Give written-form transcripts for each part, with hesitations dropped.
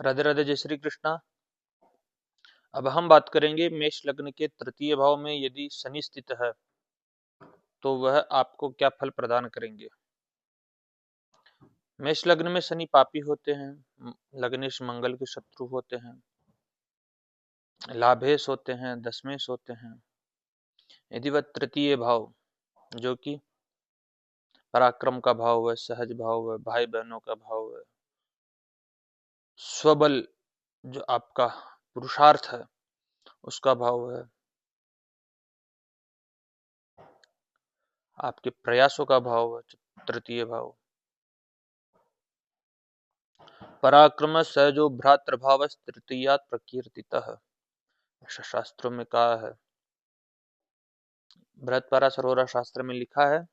राधे राधे, जय श्री कृष्णा। अब हम बात करेंगे मेष लग्न के तृतीय भाव में यदि शनि स्थित है तो वह आपको क्या फल प्रदान करेंगे। मेष लग्न में शनि पापी होते हैं, लग्नेश मंगल के शत्रु होते हैं, लाभेश होते हैं, दशमेश होते हैं। यदि वह तृतीय भाव जो कि पराक्रम का भाव है, सहज भाव है, भाई बहनों का भाव है, स्वबल जो आपका पुरुषार्थ है उसका भाव है, आपके प्रयासों का भाव है तृतीय भाव, पराक्रम सहजो भ्रातृभाव तृतीयात् प्रकीर्तितः, ऐसा शास्त्रों में कहा है। बृहत्परा सरोरा शास्त्र में लिखा है,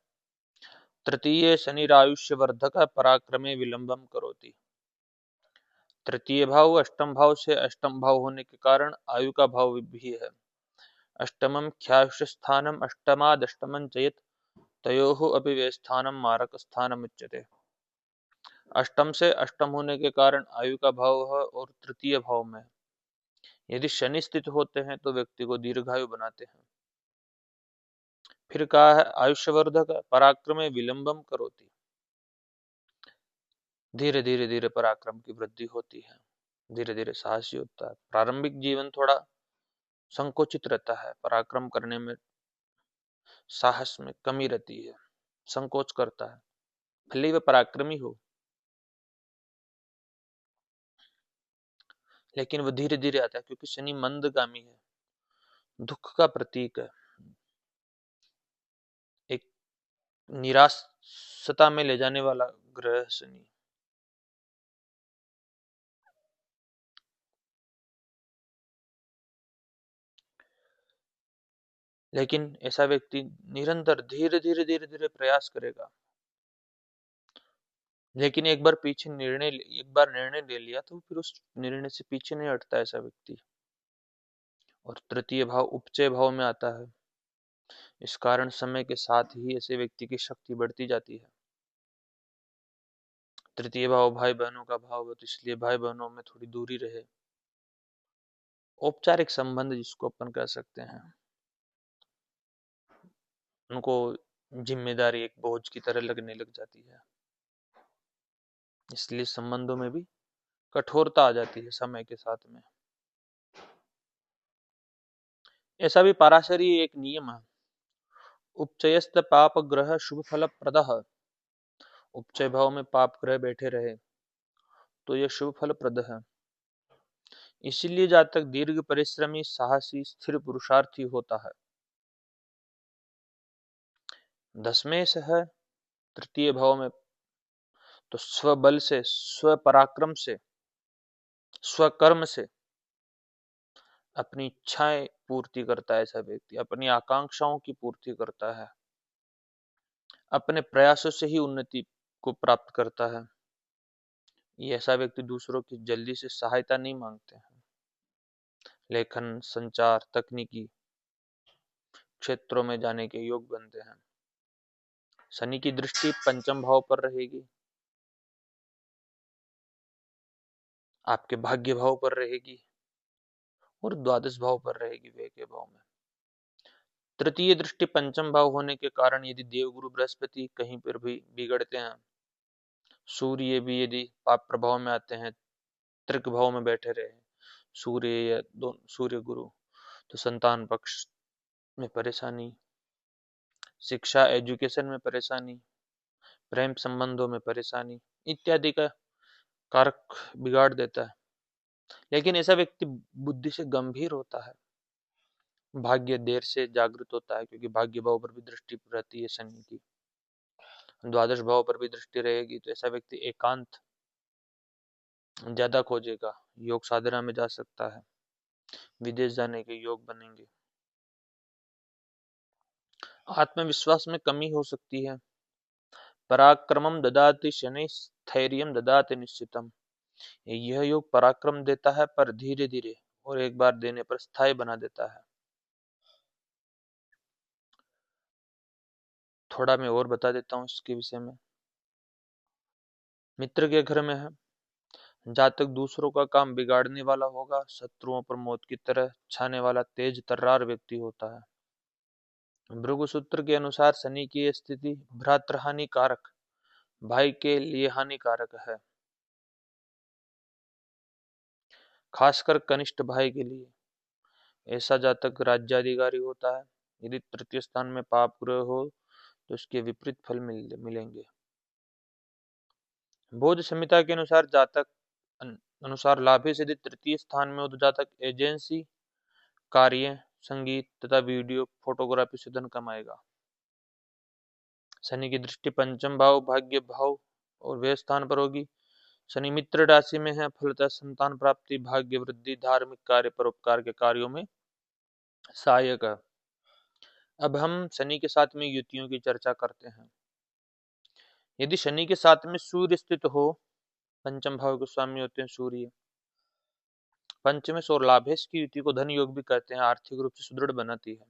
तृतीय शनिरायुष्य वर्धक पराक्रमे विलंबम करोति। तृतीय भाव अष्टम भाव से अष्टम भाव होने के कारण आयु का भाव भी है। अष्टमम ख्यायुष्य स्थानम अष्टमादष्टमं चयत तयोः अपि वे स्थानम मारक स्थानम उच्यते। अष्टम से अष्टम होने के कारण आयु का भाव है और तृतीय भाव में यदि शनि स्थित होते हैं तो व्यक्ति को दीर्घायु बनाते हैं। फिर कहा है आयुष्यवर्धक पराक्रमे विलंबम करोति, धीरे धीरे धीरे पराक्रम की वृद्धि होती है, धीरे धीरे साहसी होता है। प्रारंभिक जीवन थोड़ा संकोचित रहता है, पराक्रम करने में साहस में कमी रहती है, संकोच करता है, भले ही वह पराक्रमी हो लेकिन वह धीरे धीरे आता है क्योंकि शनि मंदगामी है, दुख का प्रतीक है, एक निराशता में ले जाने वाला ग्रह शनि। लेकिन ऐसा व्यक्ति निरंतर धीरे धीरे धीरे धीरे प्रयास करेगा, लेकिन एक बार निर्णय ले लिया तो फिर उस निर्णय से पीछे नहीं हटता ऐसा व्यक्ति। और तृतीय भाव उपचय भाव में आता है, इस कारण समय के साथ ही ऐसे व्यक्ति की शक्ति बढ़ती जाती है। तृतीय भाव भाई बहनों का भाव है तो इसलिए भाई बहनों में थोड़ी दूरी रहे, औपचारिक संबंध जिसको अपन कह सकते हैं, उनको जिम्मेदारी एक बोझ की तरह लगने लग जाती है, इसलिए संबंधों में भी कठोरता आ जाती है समय के साथ में। ऐसा भी पराशरी एक नियम है, उपचयस्त पाप ग्रह शुभ फल प्रदः, उपचय भाव में पाप ग्रह बैठे रहे तो यह शुभ फल प्रद है। इसीलिए जातक दीर्घ परिश्रमी साहसी स्थिर पुरुषार्थी होता है। दशमेश है तृतीय भाव में तो स्वबल से, स्वपराक्रम से, स्वकर्म से अपनी इच्छाएं पूर्ति करता है ऐसा व्यक्ति, अपनी आकांक्षाओं की पूर्ति करता है, अपने प्रयासों से ही उन्नति को प्राप्त करता है। ये ऐसा व्यक्ति दूसरों की जल्दी से सहायता नहीं मांगते हैं, लेखन संचार तकनीकी क्षेत्रों में जाने के योग बनते हैं। शनि की दृष्टि पंचम भाव पर रहेगी, आपके भाग्य भाव पर रहेगी और द्वादश भाव पर रहेगी, व्यय के भाव में। तृतीय दृष्टि पंचम भाव होने के कारण यदि देवगुरु बृहस्पति कहीं पर भी बिगड़ते हैं, सूर्य भी यदि पाप प्रभाव में आते हैं, त्रिक भाव में बैठे रहे सूर्य या सूर्य गुरु, तो संतान पक्ष में परेशानी, शिक्षा एजुकेशन में परेशानी, प्रेम संबंधों में परेशानी इत्यादि का कारक बिगाड़ देता है। लेकिन ऐसा व्यक्ति बुद्धि से गंभीर होता है, भाग्य देर से जागृत होता है क्योंकि भाग्य भाव पर भी दृष्टि रहती है शनि की, द्वादश भाव पर भी दृष्टि रहेगी, तो ऐसा व्यक्ति एकांत ज्यादा खोजेगा, योग साधना में जा सकता है, विदेश जाने के योग बनेंगे। आत्मविश्वास में कमी हो सकती है, पराक्रमम ददाति शनि स्थैर्यम ददाति निश्चितम, यह योग पराक्रम देता है पर धीरे धीरे, और एक बार देने पर स्थायी बना देता है। थोड़ा मैं और बता देता हूँ इसके विषय में। मित्र के घर में है जातक दूसरों का काम बिगाड़ने वाला होगा, शत्रुओं पर मौत की तरह छाने वाला तेज तर्रार व्यक्ति होता है। भृगु सूत्र के अनुसार शनि की स्थिति भ्रातृहानि कारक, भाई के लिए हानिकारक है, खासकर कनिष्ठ भाई के लिए। ऐसा जातक राज्याधिकारी होता है। यदि तृतीय स्थान में पाप ग्रह हो तो उसके विपरीत फल मिलेंगे। बोध संहिता के अनुसार जातक अनुसार लाभेश यदि तृतीय स्थान में हो तो जातक एजेंसी कार्य, संगीत तथा वीडियो फोटोग्राफी से धन कमाएगा। शनि की दृष्टि पंचम भाव, भाग्य भाव और व्यय स्थान पर होगी। शनि मित्र राशि में है, फलतः संतान प्राप्ति, भाग्य वृद्धि, धार्मिक कार्य, परोपकार के कार्यों में सहायक है। अब हम शनि के साथ में युतियों की चर्चा करते हैं। यदि शनि के साथ में सूर्य स्थित हो, पंचम भाव के स्वामी होते हैं सूर्य, पंचमेश और लाभेश की युति को धन योग भी कहते हैं, आर्थिक रूप से सुदृढ़ बनाती है।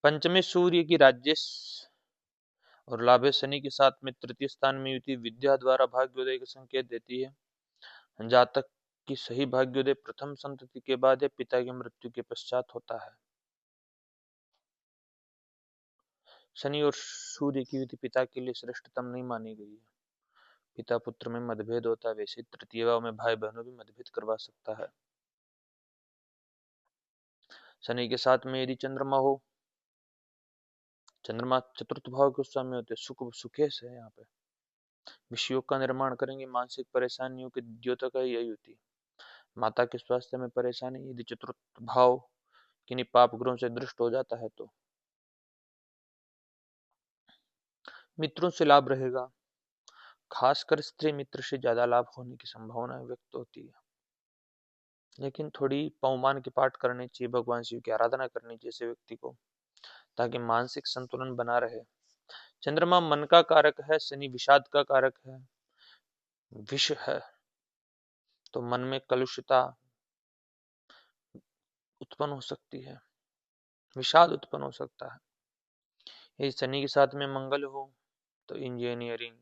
पंचमेश सूर्य की राज्येश और लाभेश शनि के साथ में तृतीय स्थान में युति विद्या द्वारा भाग्योदय का संकेत देती है। जातक की सही भाग्योदय प्रथम संतति के बाद या पिता की मृत्यु के पश्चात होता है। शनि और सूर्य की युति पिता के लिए श्रेष्ठतम नहीं मानी गई है। पिता पुत्र में मतभेद होता है, वैसे तृतीय भाव में भाई बहनों भी मतभेद करवा सकता है। शनि के साथ में यदि चंद्रमा हो, चंद्रमा चतुर्थ भाव के स्वामी होते हैं, सुख सुखेश है। यहाँ पे विषयों का निर्माण करेंगे, मानसिक परेशानियों के द्योतक है यह युति। माता के स्वास्थ्य में परेशानी यदि चतुर्थ भाव किन्हीं पाप ग्रहों से दृष्ट हो जाता है तो मित्रों से लाभ रहेगा, खासकर स्त्री मित्र से ज्यादा लाभ होने की संभावना व्यक्त होती है। लेकिन थोड़ी पवमान की पाठ करनी चाहिए, भगवान शिव की आराधना करनी चाहिए ऐसे व्यक्ति को, ताकि मानसिक संतुलन बना रहे। चंद्रमा मन का कारक है, शनि विषाद का कारक है, विष है, तो मन में कलुषता उत्पन्न हो सकती है, विषाद उत्पन्न हो सकता है। यदि शनि के साथ में मंगल हो तो इंजीनियरिंग,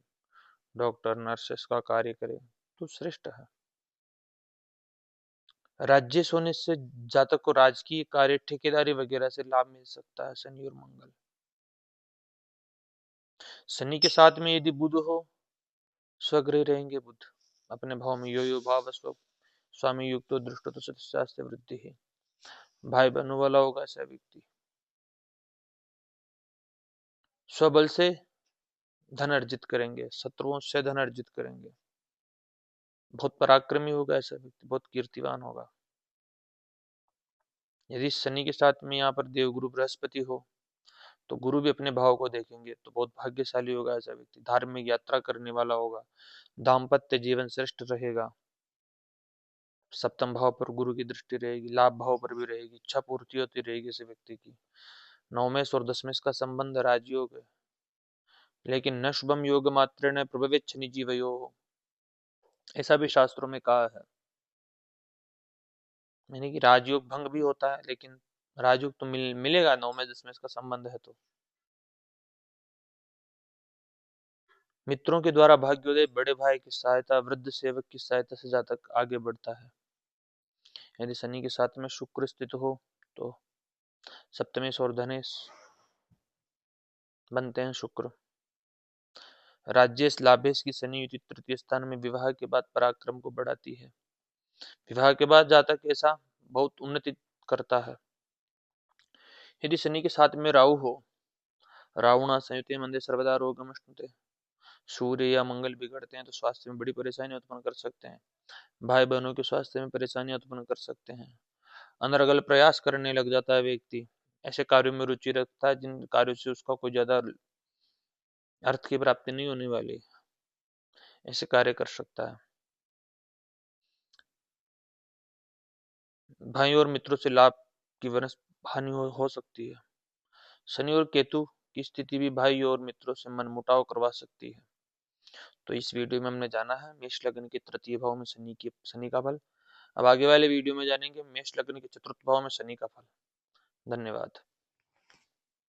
डॉक्टर, नर्सेस का कार्य करे तो श्रेष्ठ है। राज्य होने से जातक को राजकीय कार्य, ठेकेदारी वगैरह से लाभ मिल सकता है। शनि और मंगल। शनि के साथ में यदि बुध हो, स्वगृह रहेंगे बुध अपने भाव में, यो भाव स्वामी युक्त दृष्ट तो सत्शास्त्र वृद्धि है, भाई बहनों वाला होगा ऐसा व्यक्ति। स्वबल से धन अर्जित करेंगे, शत्रुओं से धन अर्जित करेंगे, बहुत पराक्रमी होगा ऐसा व्यक्ति, बहुत कीर्तिवान होगा। यदि शनि के साथ में यहाँ पर देवगुरु बृहस्पति हो तो गुरु भी अपने भाव को देखेंगे तो बहुत भाग्यशाली होगा ऐसा व्यक्ति, धार्मिक यात्रा करने वाला होगा, दाम्पत्य जीवन श्रेष्ठ रहेगा। सप्तम भाव पर गुरु की दृष्टि रहेगी, लाभ भाव पर भी रहेगी, इच्छा पूर्ति होती रहेगी ऐसे व्यक्ति की। नौमेश और दशमेश का संबंध राजयोग है, लेकिन न शुभम योग मात्र न प्रभवित शनि जीवयो, ऐसा भी शास्त्रों में कहा है। यानी कि राजयोग भंग भी होता है, लेकिन राजयोग तो मिलेगा, नौमेश दशमेश का संबंध है तो। मित्रों के द्वारा भाग्योदय, बड़े भाई की सहायता, वृद्ध सेवक की सहायता से जातक आगे बढ़ता है। यदि शनि के साथ में शुक्र स्थित हो तो सप्तमेश और धनेश बनते हैं शुक्र। राज्येश लाभेश की शनि युति तृतीय स्थान में विवाह के बाद पराक्रम को बढ़ाती है। विवाह के बाद जातक ऐसा बहुत उन्नति करता है। यदि शनि के साथ में राहु हो, रावणा संयुते मंदे सर्वदा रोगम अश्नुते, सूर्य या मंगल बिगड़ते हैं तो स्वास्थ्य में बड़ी परेशानी उत्पन्न कर सकते हैं, भाई बहनों के स्वास्थ्य में परेशानियां उत्पन्न कर सकते हैं, अनर्गल प्रयास करने लग जाता है व्यक्ति, ऐसे कार्यों में रुचि रखता है जिन कार्यों से उसका कोई ज्यादा अर्थ की प्राप्ति नहीं होने वाली, ऐसे कार्य कर सकता है। भाई और मित्रों से लाभ की हानि हो सकती है। शनि और केतु की स्थिति भी भाई और मित्रों से मनमुटाव करवा सकती है। तो इस वीडियो में हमने जाना है मेष लग्न के तृतीय भाव में शनि का फल। अब आगे वाले वीडियो में जानेंगे मेष लग्न के चतुर्थ भाव में शनि का फल। धन्यवाद।